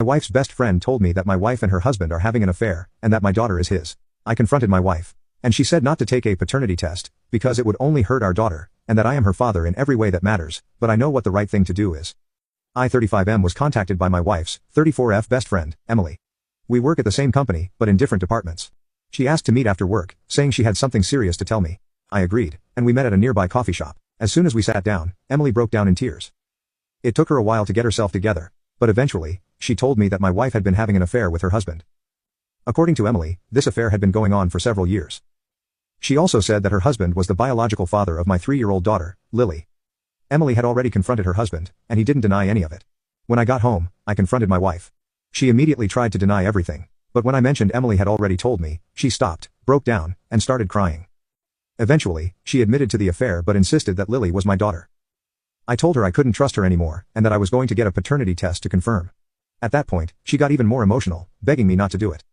wife's best friend told me that my wife and her husband are having an affair, and that my daughter is his. I confronted my wife. And she said not to take a paternity test, because it would only hurt our daughter, and that I am her father in every way that matters, but I know what the right thing to do is. I-35M was contacted by my wife's 34F best friend, Emily. We work at the same company, but in different departments. She asked to meet after work, saying she had something serious to tell me. I agreed, and we met at a nearby coffee shop. As soon as we sat down, Emily broke down in tears. It took her a while to get herself together, but eventually, she told me that my wife had been having an affair with her husband. According to Emily, this affair had been going on for several years. She also said that her husband was the biological father of my 3-year-old daughter, Lily. Emily had already confronted her husband, and he didn't deny any of it. When I got home, I confronted my wife. She immediately tried to deny everything, but when I mentioned Emily had already told me, she stopped, broke down, and started crying. Eventually, she admitted to the affair but insisted that Lily was my daughter. I told her I couldn't trust her anymore, and that I was going to get a paternity test to confirm. At that point, she got even more emotional, begging me not to do it.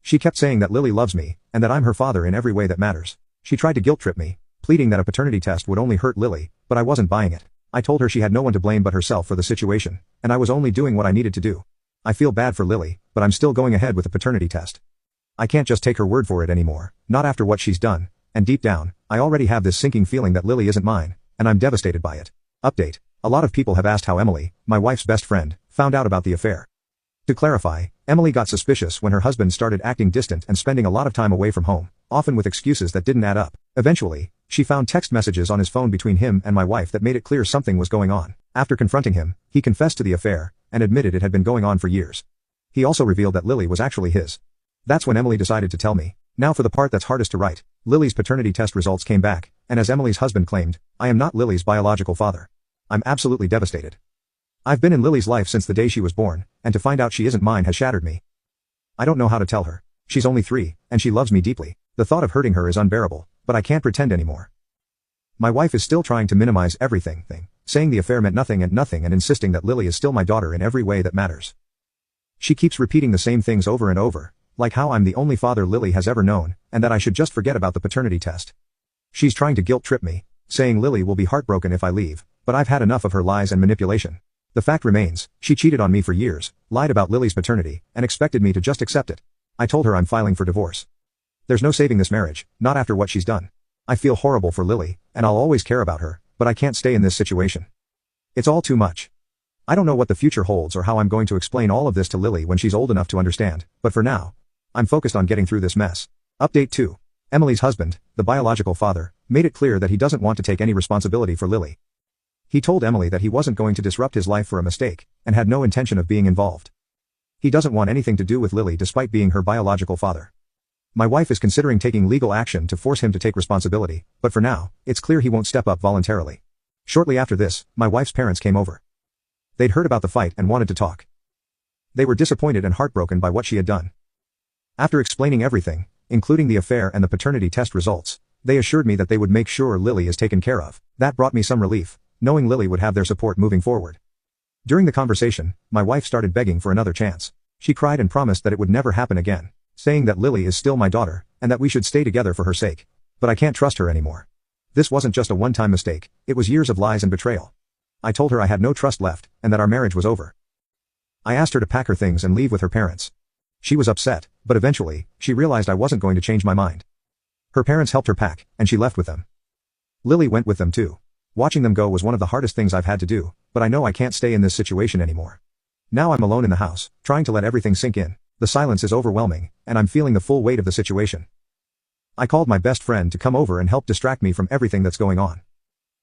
She kept saying that Lily loves me, and that I'm her father in every way that matters. She tried to guilt-trip me, pleading that a paternity test would only hurt Lily, but I wasn't buying it. I told her she had no one to blame but herself for the situation, and I was only doing what I needed to do. I feel bad for Lily, but I'm still going ahead with the paternity test. I can't just take her word for it anymore, not after what she's done, and deep down, I already have this sinking feeling that Lily isn't mine, and I'm devastated by it. Update. A lot of people have asked how Emily, my wife's best friend, found out about the affair. To clarify, Emily got suspicious when her husband started acting distant and spending a lot of time away from home, often with excuses that didn't add up. Eventually, she found text messages on his phone between him and my wife that made it clear something was going on. After confronting him, he confessed to the affair, and admitted it had been going on for years. He also revealed that Lily was actually his. That's when Emily decided to tell me. Now for the part that's hardest to write. Lily's paternity test results came back, and as Emily's husband claimed, I am not Lily's biological father. I'm absolutely devastated. I've been in Lily's life since the day she was born, and to find out she isn't mine has shattered me. I don't know how to tell her. She's only 3, and she loves me deeply. The thought of hurting her is unbearable, but I can't pretend anymore. My wife is still trying to minimize everything, saying the affair meant nothing and insisting that Lily is still my daughter in every way that matters. She keeps repeating the same things over and over, like how I'm the only father Lily has ever known, and that I should just forget about the paternity test. She's trying to guilt-trip me, saying Lily will be heartbroken if I leave, but I've had enough of her lies and manipulation. The fact remains, she cheated on me for years, lied about Lily's paternity, and expected me to just accept it. I told her I'm filing for divorce. There's no saving this marriage, not after what she's done. I feel horrible for Lily, and I'll always care about her, but I can't stay in this situation. It's all too much. I don't know what the future holds or how I'm going to explain all of this to Lily when she's old enough to understand, but for now, I'm focused on getting through this mess. Update 2. Emily's husband, the biological father, made it clear that he doesn't want to take any responsibility for Lily. He told Emily that he wasn't going to disrupt his life for a mistake, and had no intention of being involved. He doesn't want anything to do with Lily despite being her biological father. My wife is considering taking legal action to force him to take responsibility, but for now, it's clear he won't step up voluntarily. Shortly after this, my wife's parents came over. They'd heard about the fight and wanted to talk. They were disappointed and heartbroken by what she had done. After explaining everything, including the affair and the paternity test results, they assured me that they would make sure Lily is taken care of. That brought me some relief, knowing Lily would have their support moving forward. During the conversation, my wife started begging for another chance. She cried and promised that it would never happen again, saying that Lily is still my daughter, and that we should stay together for her sake. But I can't trust her anymore. This wasn't just a one-time mistake, it was years of lies and betrayal. I told her I had no trust left, and that our marriage was over. I asked her to pack her things and leave with her parents. She was upset, but eventually, she realized I wasn't going to change my mind. Her parents helped her pack, and she left with them. Lily went with them too. Watching them go was one of the hardest things I've had to do, but I know I can't stay in this situation anymore. Now I'm alone in the house, trying to let everything sink in. The silence is overwhelming, and I'm feeling the full weight of the situation. I called my best friend to come over and help distract me from everything that's going on.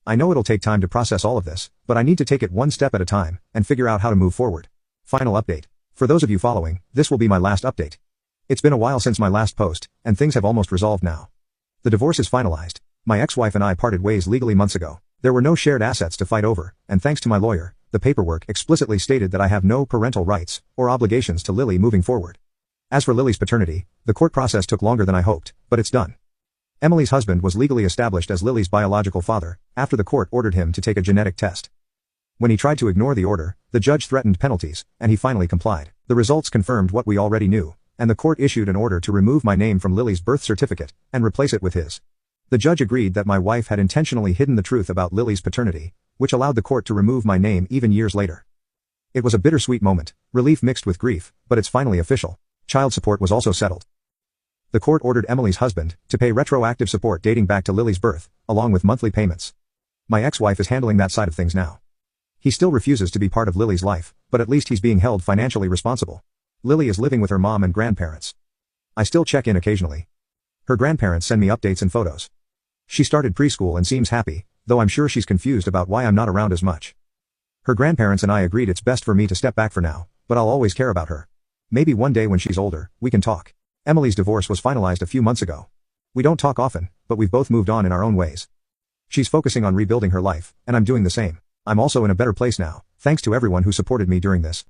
I know it'll take time to process all of this, but I need to take it one step at a time, and figure out how to move forward. Final update. For those of you following, this will be my last update. It's been a while since my last post, and things have almost resolved now. The divorce is finalized. My ex-wife and I parted ways legally months ago. There were no shared assets to fight over, and thanks to my lawyer, the paperwork explicitly stated that I have no parental rights or obligations to Lily moving forward. As for Lily's paternity, the court process took longer than I hoped, but it's done. Emily's husband was legally established as Lily's biological father, after the court ordered him to take a genetic test. When he tried to ignore the order, the judge threatened penalties, and he finally complied. The results confirmed what we already knew, and the court issued an order to remove my name from Lily's birth certificate, and replace it with his. The judge agreed that my wife had intentionally hidden the truth about Lily's paternity, which allowed the court to remove my name even years later. It was a bittersweet moment, relief mixed with grief, but it's finally official. Child support was also settled. The court ordered Emily's husband to pay retroactive support dating back to Lily's birth, along with monthly payments. My ex-wife is handling that side of things now. He still refuses to be part of Lily's life, but at least he's being held financially responsible. Lily is living with her mom and grandparents. I still check in occasionally. Her grandparents send me updates and photos. She started preschool and seems happy, though I'm sure she's confused about why I'm not around as much. Her grandparents and I agreed it's best for me to step back for now, but I'll always care about her. Maybe one day when she's older, we can talk. Emily's divorce was finalized a few months ago. We don't talk often, but we've both moved on in our own ways. She's focusing on rebuilding her life, and I'm doing the same. I'm also in a better place now, thanks to everyone who supported me during this.